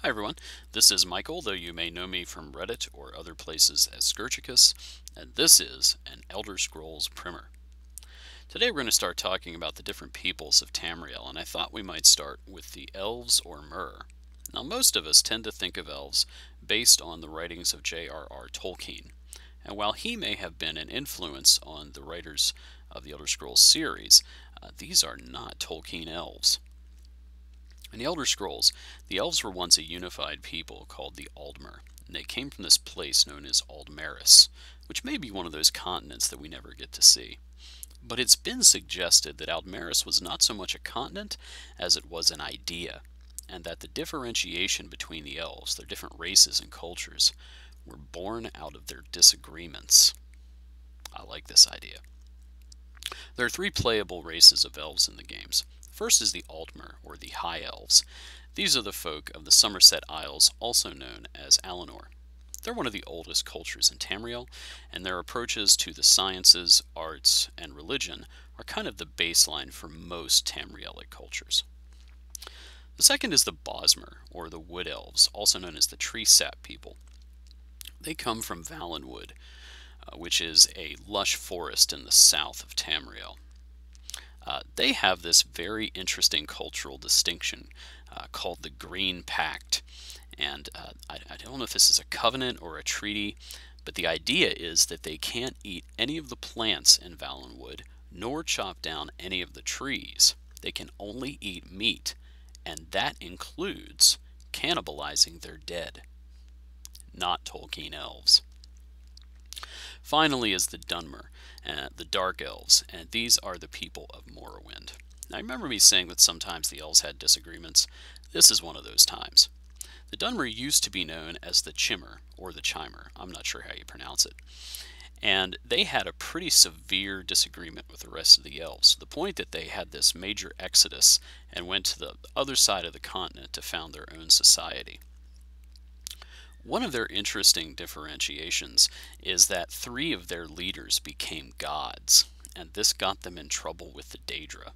Hi everyone, this is Michael, though you may know me from Reddit or other places as Scourgicus, and this is an Elder Scrolls primer. Today we're going to start talking about the different peoples of Tamriel, and I thought we might start with the Elves or Mer. Now most of us tend to think of Elves based on the writings of J.R.R. Tolkien, and while he may have been an influence on the writers of the Elder Scrolls series, these are not Tolkien Elves. In the Elder Scrolls, the Elves were once a unified people called the Altmer, and they came from this place known as Aldmeris, which may be one of those continents that we never get to see. But it's been suggested that Aldmeris was not so much a continent as it was an idea, and that the differentiation between the Elves, their different races and cultures, were born out of their disagreements. I like this idea. There are three playable races of Elves in the games. First is the Altmer, or the High Elves. These are the folk of the Somerset Isles, also known as Alinor. They're one of the oldest cultures in Tamriel, and their approaches to the sciences, arts, and religion are kind of the baseline for most Tamrielic cultures. The second is the Bosmer, or the Wood Elves, also known as the Tree Sap people. They come from Valenwood, which is a lush forest in the south of Tamriel. They have this very interesting cultural distinction called the Green Pact. And I don't know if this is a covenant or a treaty, but the idea is that they can't eat any of the plants in Valenwood, nor chop down any of the trees. They can only eat meat, and that includes cannibalizing their dead. Not Tolkien Elves. Finally is the Dunmer, the Dark Elves, and these are the people of Morrowind. Now, remember me saying that sometimes the Elves had disagreements? This is one of those times. The Dunmer used to be known as the Chimmer, or the Chimer. I'm not sure how you pronounce it. And they had a pretty severe disagreement with the rest of the Elves, to the point that they had this major exodus and went to the other side of the continent to found their own society. One of their interesting differentiations is that three of their leaders became gods, and this got them in trouble with the Daedra.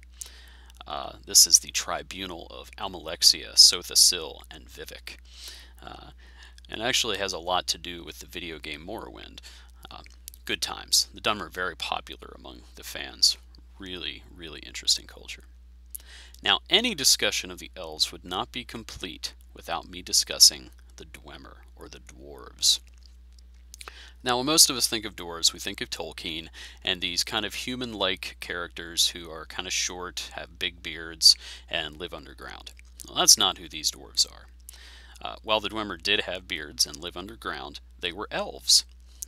This is the tribunal of Almalexia, Sothasil, and Vivek. And actually has a lot to do with the video game Morrowind. Good times. The Dunmer are very popular among the fans. Really, really interesting culture. Now, any discussion of the Elves would not be complete without me discussing the Dwemer, or the Dwarves. Now, when most of us think of dwarves, we think of Tolkien and these kind of human-like characters who are kind of short, have big beards, and live underground. Well, that's not who these dwarves are. While the Dwemer did have beards and live underground, they were elves.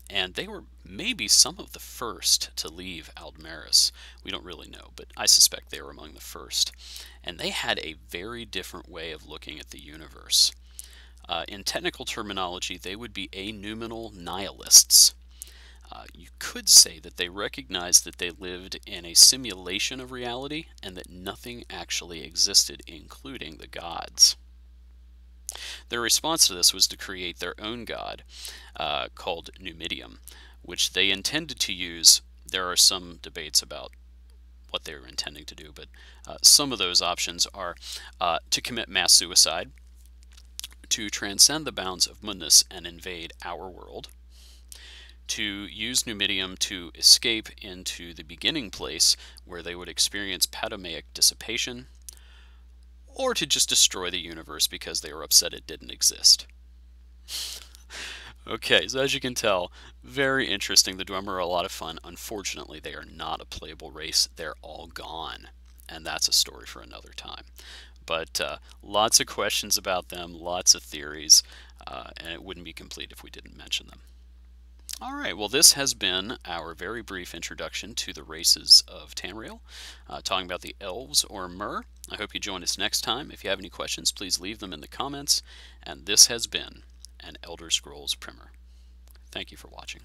And they were maybe some of the first to leave Aldmeris. We don't really know, but I suspect they were among the first. And they had a very different way of looking at the universe. In technical terminology, they would be anoumenal nihilists. You could say that they recognized that they lived in a simulation of reality and that nothing actually existed, including the gods. Their response to this was to create their own god called Numidium, which they intended to use. There are some debates about what they were intending to do, but some of those options are to commit mass suicide, to transcend the bounds of Mundus and invade our world, to use Numidium to escape into the beginning place where they would experience padomaic dissipation, or to just destroy the universe because they were upset it didn't exist. Okay, so as you can tell, very interesting. The Dwemer are a lot of fun. Unfortunately, they are not a playable race. They're all gone, and that's a story for another time. But lots of questions about them, lots of theories, and it wouldn't be complete if we didn't mention them. All right, well, this has been our very brief introduction to the races of Tamriel, talking about the Elves or Mer. I hope you join us next time. If you have any questions, please leave them in the comments. And this has been an Elder Scrolls primer. Thank you for watching.